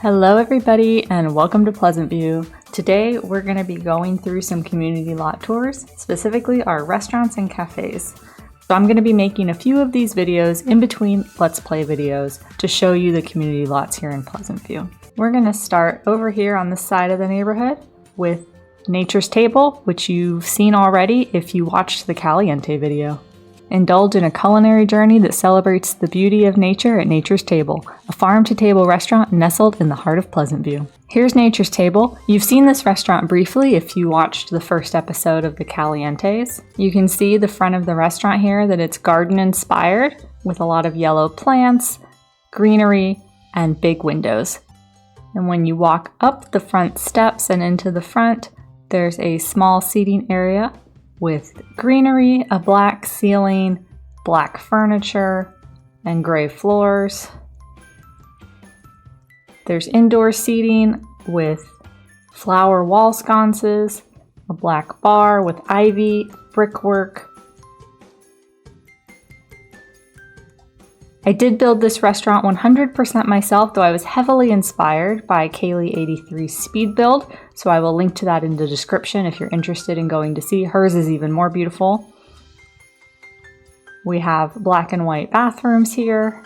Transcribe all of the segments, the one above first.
Hello everybody and welcome to Pleasantview. Today we're going to be going through some community lot tours, specifically our restaurants and cafes. So I'm going to be making a few of these videos in between Let's Play videos to show you the community lots here in Pleasantview. We're going to start over here on the side of the neighborhood with Nature's Table, which you've seen already if you watched the Caliente video. Indulge in a culinary journey that celebrates the beauty of nature at Nature's Table, a farm-to-table restaurant nestled in the heart of Pleasantview. Here's Nature's Table. You've seen this restaurant briefly if you watched the first episode of the Calientes. You can see the front of the restaurant here that it's garden-inspired with a lot of yellow plants, greenery, and big windows. And when you walk up the front steps and into the front, there's a small seating area with greenery, a black ceiling, black furniture, and gray floors. There's indoor seating with flower wall sconces, a black bar with ivy, brickwork. I did build this restaurant 100% myself, though I was heavily inspired by Kaylee83's speed build, so I will link to that in the description if you're interested in going to see. Hers is even more beautiful. We have black and white bathrooms here.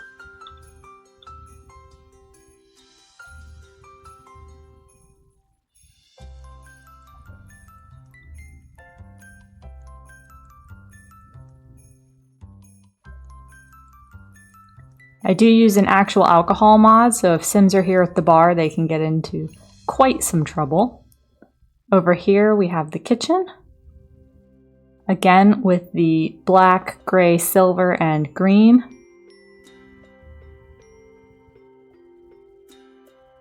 I do use an actual alcohol mod, so if Sims are here at the bar, they can get into quite some trouble. Over here we have the kitchen. Again with the black, gray, silver, and green.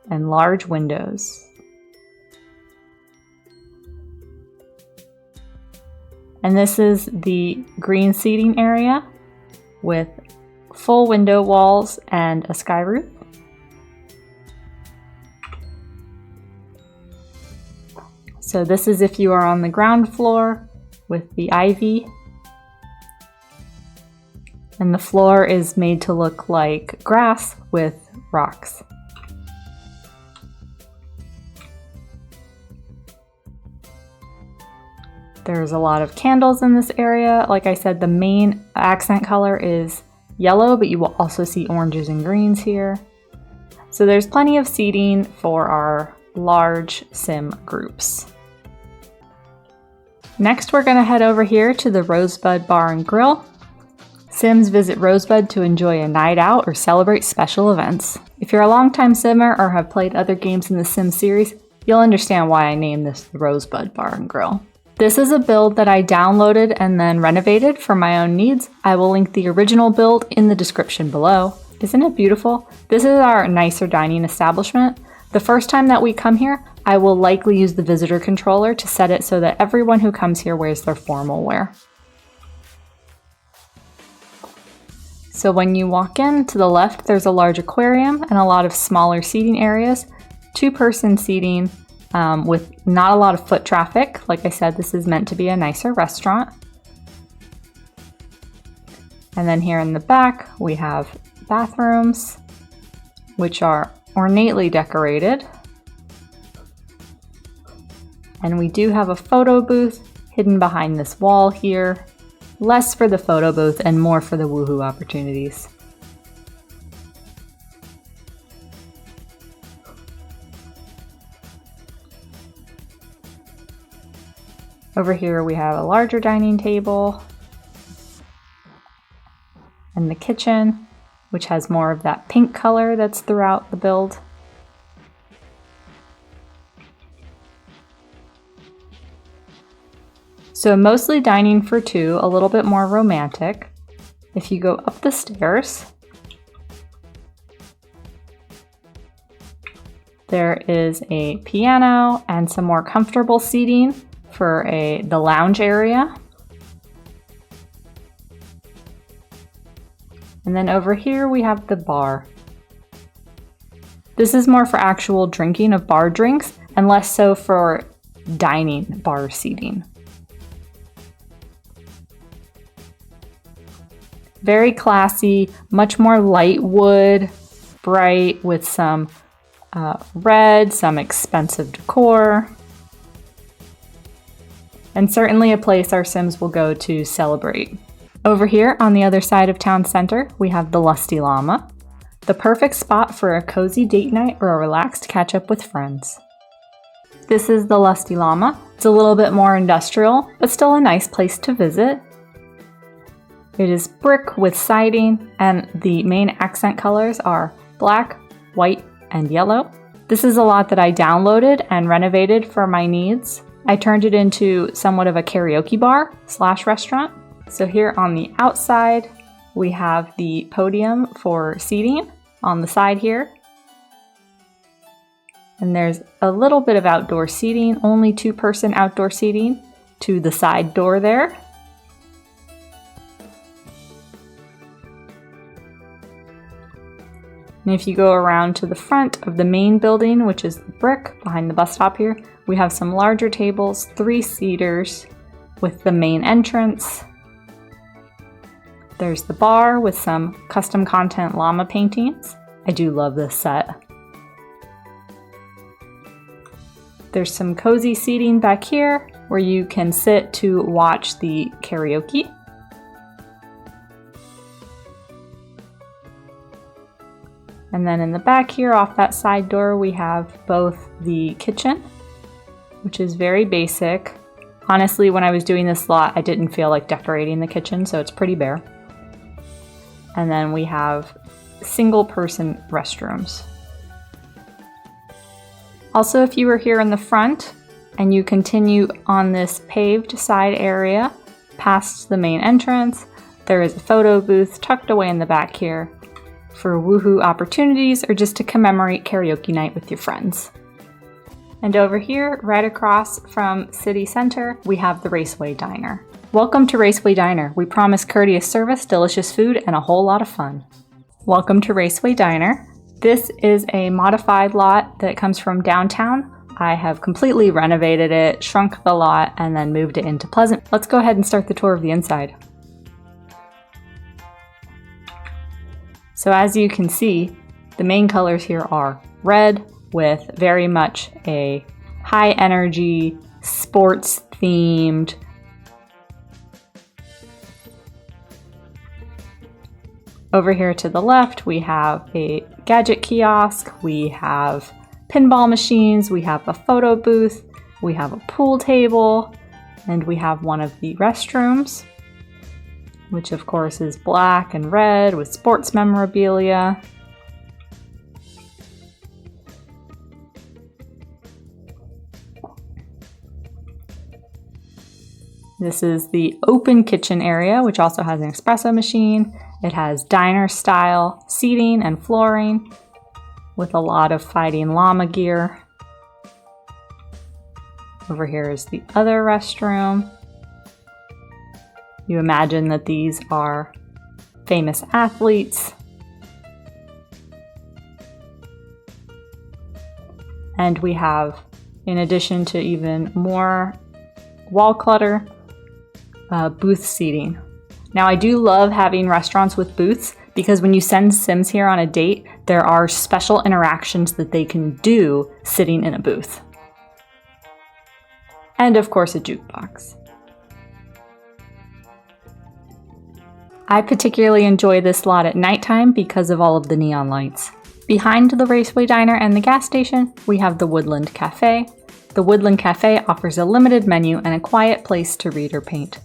And large windows. And this is the green seating area with full window walls and a sky roof. So this is if you are on the ground floor with the ivy. And the floor is made to look like grass with rocks. There's a lot of candles in this area. Like I said, the main accent color is yellow, but you will also see oranges and greens here. So there's plenty of seating for our large sim groups. Next, we're going to head over here to the Rosebud Bar and Grill. Sims visit Rosebud to enjoy a night out or celebrate special events. If you're a longtime simmer or have played other games in the Sim series, you'll understand why I named this the Rosebud Bar and Grill. This is a build that I downloaded and then renovated for my own needs. I will link the original build in the description below. Isn't it beautiful? This is our nicer dining establishment. The first time that we come here, I will likely use the visitor controller to set it so that everyone who comes here wears their formal wear. So when you walk in, to the left there's a large aquarium and a lot of smaller seating areas, two-person seating, with not a lot of foot traffic. Like I said, this is meant to be a nicer restaurant. And then here in the back, we have bathrooms, which are ornately decorated. And we do have a photo booth hidden behind this wall here. Less for the photo booth and more for the woohoo opportunities. Over here we have a larger dining table and the kitchen, which has more of that pink color that's throughout the build. So mostly dining for two, a little bit more romantic. If you go up the stairs, there is a piano and some more comfortable seating for the lounge area. And then over here we have the bar. This is more for actual drinking of bar drinks and less so for dining bar seating. Very classy, much more light wood, bright with some red, some expensive decor, and certainly a place our Sims will go to celebrate. Over here on the other side of town center, we have the Lusty Llama, the perfect spot for a cozy date night or a relaxed catch up with friends. This is the Lusty Llama. It's a little bit more industrial, but still a nice place to visit. It is brick with siding, and the main accent colors are black, white, and yellow. This is a lot that I downloaded and renovated for my needs. I turned it into somewhat of a karaoke bar / restaurant. So here on the outside, we have the podium for seating on the side here. And there's a little bit of outdoor seating, only 2-person outdoor seating to the side door there. And if you go around to the front of the main building, which is the brick behind the bus stop here, we have some larger tables, 3-seaters with the main entrance. There's the bar with some custom content llama paintings. I do love this set. There's some cozy seating back here where you can sit to watch the karaoke. And then in the back here, off that side door, we have both the kitchen, which is very basic. Honestly, when I was doing this lot, I didn't feel like decorating the kitchen, so it's pretty bare. And then we have single-person restrooms. Also, if you were here in the front and you continue on this paved side area past the main entrance, there is a photo booth tucked away in the back here for woohoo opportunities or just to commemorate karaoke night with your friends. And over here, right across from City Center, we have the Raceway Diner. Welcome to Raceway Diner. We promise courteous service, delicious food, and a whole lot of fun. Welcome to Raceway Diner. This is a modified lot that comes from downtown. I have completely renovated it, shrunk the lot, and then moved it into Pleasant. Let's go ahead and start the tour of the inside. So as you can see, the main colors here are red with very much a high energy, sports themed. Over here to the left, we have a gadget kiosk, we have pinball machines, we have a photo booth, we have a pool table, and we have one of the restrooms, which of course is black and red with sports memorabilia. This is the open kitchen area, which also has an espresso machine. It has diner style seating and flooring with a lot of fighting llama gear. Over here is the other restroom. You imagine that these are famous athletes. And we have, in addition to even more wall clutter, booth seating. Now I do love having restaurants with booths because when you send Sims here on a date, there are special interactions that they can do sitting in a booth. And of course a jukebox. I particularly enjoy this lot at nighttime because of all of the neon lights. Behind the Raceway Diner and the gas station, we have the Woodland Café. The Woodland Café offers a limited menu and a quiet place to read or paint.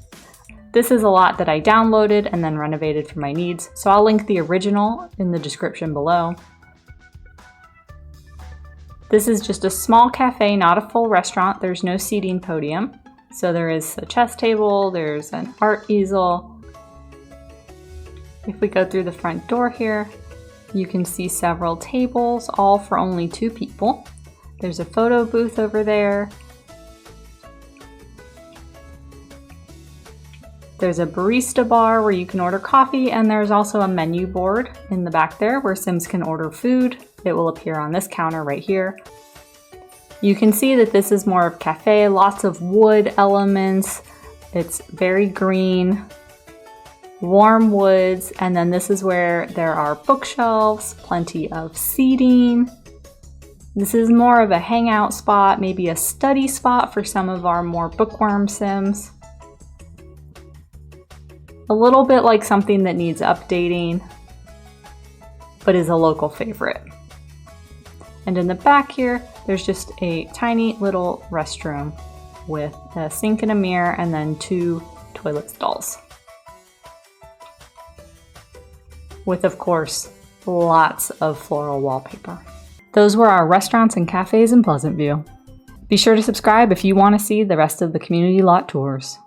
This is a lot that I downloaded and then renovated for my needs, so I'll link the original in the description below. This is just a small cafe, not a full restaurant. There's no seating podium. So there is a chess table, there's an art easel. If we go through the front door here, you can see several tables, all for only 2 people. There's a photo booth over there. There's a barista bar where you can order coffee, and there's also a menu board in the back there where Sims can order food. It will appear on this counter right here. You can see that this is more of cafe, lots of wood elements. It's very green, warm woods, and then this is where there are bookshelves, plenty of seating. This is more of a hangout spot, maybe a study spot for some of our more bookworm Sims. A little bit like something that needs updating, but is a local favorite. And in the back here, there's just a tiny little restroom with a sink and a mirror and then 2 toilet stalls. With, of course, lots of floral wallpaper. Those were our restaurants and cafes in Pleasantview. Be sure to subscribe if you want to see the rest of the community lot tours.